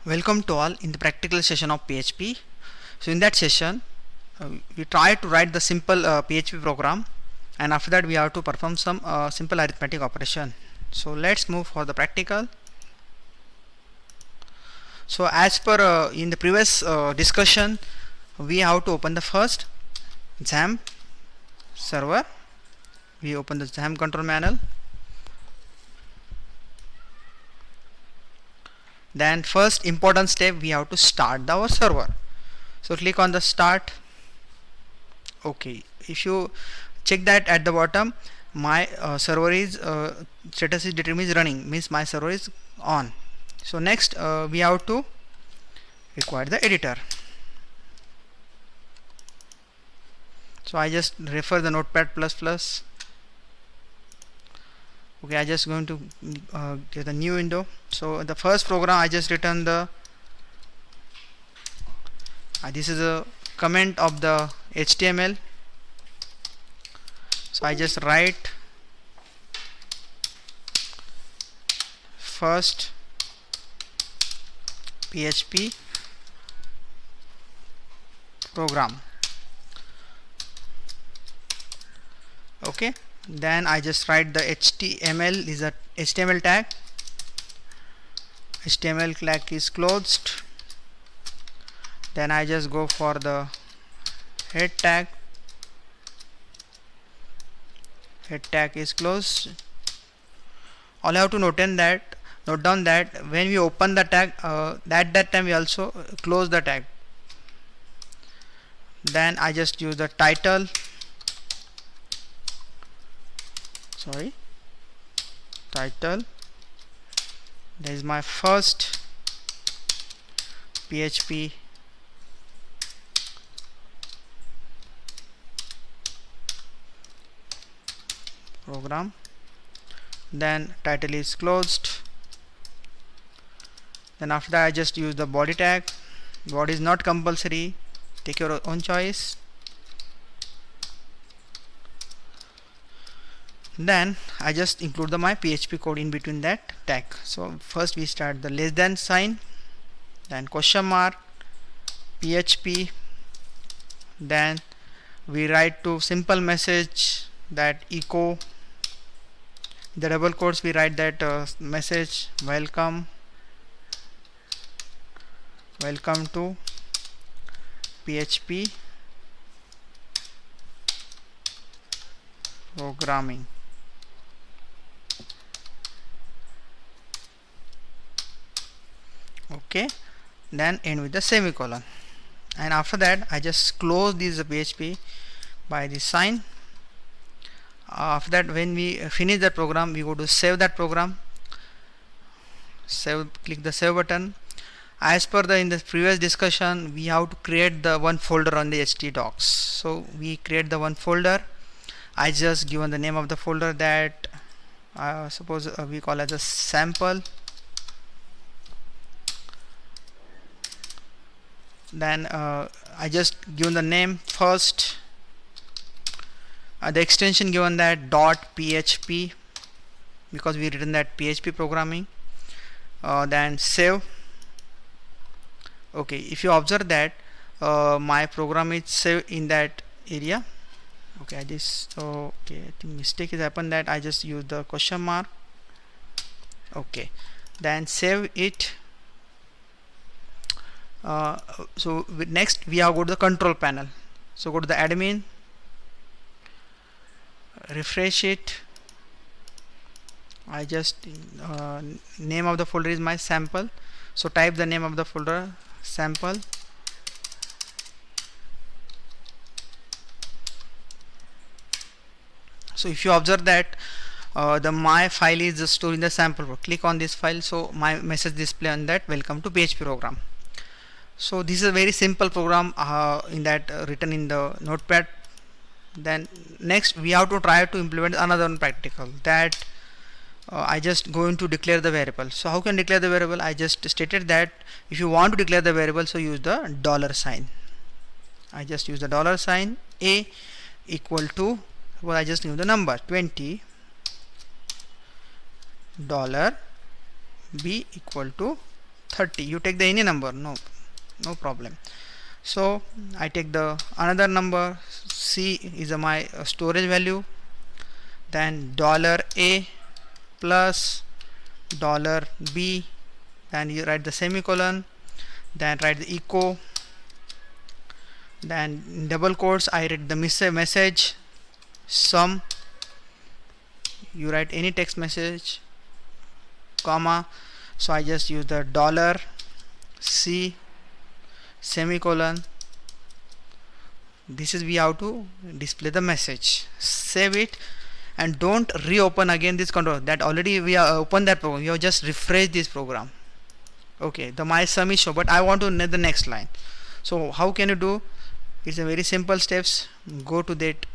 Welcome to all in the practical session of PHP. So in that session we try to write the simple PHP program, and after that we have to perform some simple arithmetic operation. So let's move for the practical. So as per in the previous discussion, we have to open the first XAMPP server. We open the XAMPP control panel. Then first important step, we have to start our server. So click on the start. Okay, if you check that at the bottom, my server is status is determined is running, means my server is on. So next we have to require the editor. So I just refer the notepad plus plus. Okay, I just going to get a new window. So the first program I just written the this is a comment of the HTML. So I just write first PHP program. Okay, then I just write the HTML is a HTML tag. HTML tag is closed. Then I just go for the head tag. Head tag is closed. All you have to note down that when we open the tag, at that time we also close the tag. Then I just use the title. Title. That is my first PHP program. Then title is closed. Then after that I just use the body tag. Body is not compulsory, take your own choice. Then I just include my PHP code in between that tag. So first we start the less than sign, then question mark, PHP, then we write to simple message that echo, the double quotes we write that message welcome to PHP programming. Okay, then end with the semicolon, and after that I just close this PHP by the sign. After that, when we finish the program, we go to save that program. Click the save button. As per the in the previous discussion, we have to create the one folder on the htdocs. So we create the one folder. I just given the name of the folder that suppose we call as a sample. Then I just given the name first, the extension given that .php because we written that PHP programming. Then save. Okay, if you observe that my program is saved in that area. Okay, I think mistake is happened that I just use the question mark. Okay, then save it. So next we have go to the control panel. So go to the admin, refresh it. I just name of the folder is my sample. So type the name of the folder sample. So if you observe that my file is stored in the sample. Click on this file, so my message display on that welcome to PHP program. So this is a very simple program in that written in the notepad. Then next we have to try to implement another one practical that I just going to declare the variable. So how can declare the variable? I just stated that if you want to declare the variable, so use the dollar sign. I just use the dollar sign, a equal to, well, I just use the number 20, $b equal to 30. You take the any number, no problem. So I take the another number. C is my storage value. Then $a plus $b. Then you write the semicolon. Then write the echo. Then in double quotes I write the message sum. You write any text message, comma. So I just use the $C semicolon. This is we have to display the message. Save it and don't reopen again this control. That already we have opened that program. You have just refresh this program. Okay, the my sum is show, but I want to know the next line. So how can you do? It's a very simple steps. Go to that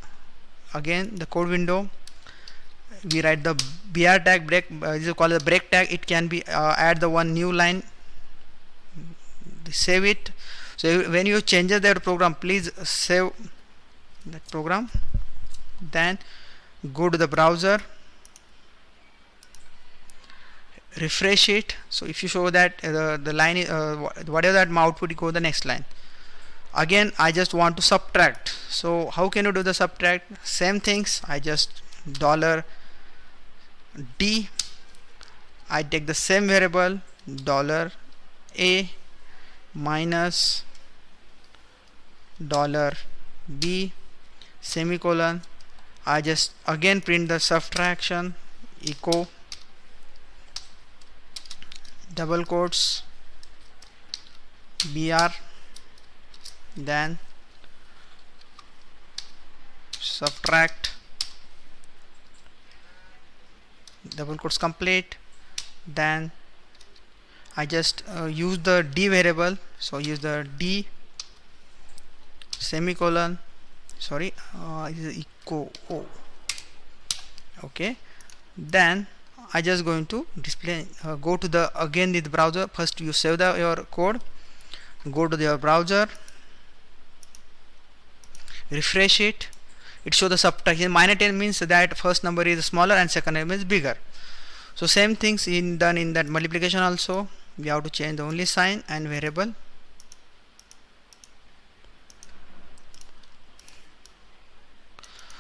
again the code window. We write the br tag break. This is called the break tag. It can be add the one new line. Save it. So when you change that program, please save that program. Then go to the browser, refresh it. So if you show that the line is whatever that output, you go to the next line. Again I just want to subtract. So how can you do the subtract? Same things. I just $D. I take the same variable $A minus $B semicolon. I just again print the subtraction, echo, double quotes, BR, then subtract, double quotes complete. Then I just use the D variable. So use the D semicolon, sorry, is echo O. Okay, then I just going to display, go to the again the browser. First you save your code, go to your browser, refresh it. It show the subtraction. -10 means that first number is smaller and second number is bigger. So same things done in that multiplication also. We have to change the only sign and variable.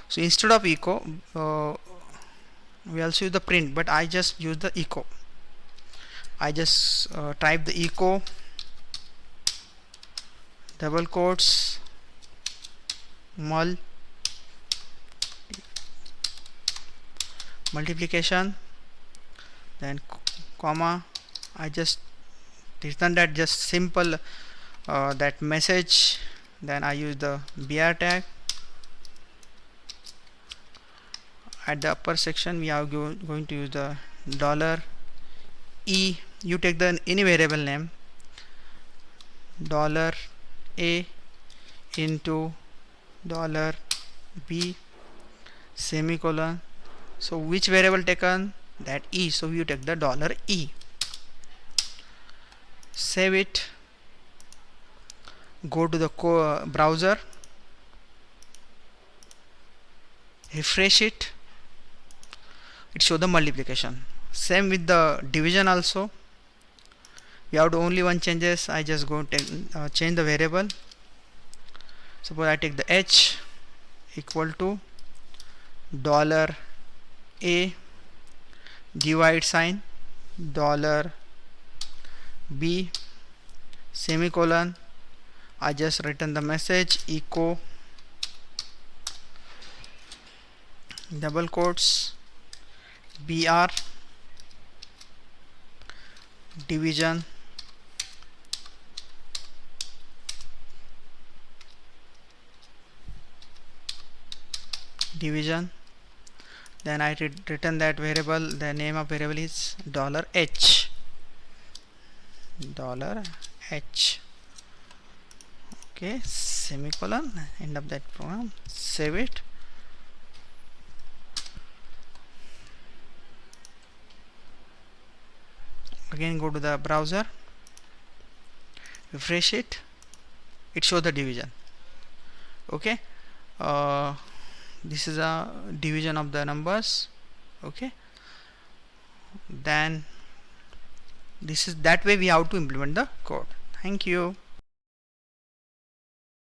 So instead of echo, we also use the print, but I just use the echo. I just type the echo, double quotes, multiplication, then comma. I just return that just simple that message. Then I use the br tag. At the upper section we are going to use the $E. You take the any variable name, $A into $B semicolon. So which variable taken? That E. So you take the $E. Save it. Go to the browser, refresh it. It show the multiplication. Same with the division also. We have to only one changes. I just go take change the variable. Suppose I take the H equal to $A divide sign $B semicolon. I just written the message echo, double quotes, BR, division, then I return that variable. The name of variable is $H. Okay, semicolon, end of that program. Save it. Again go to the browser, refresh it. It shows the division. Okay, this is a division of the numbers. Okay, then this is that way we have to implement the code. Thank you.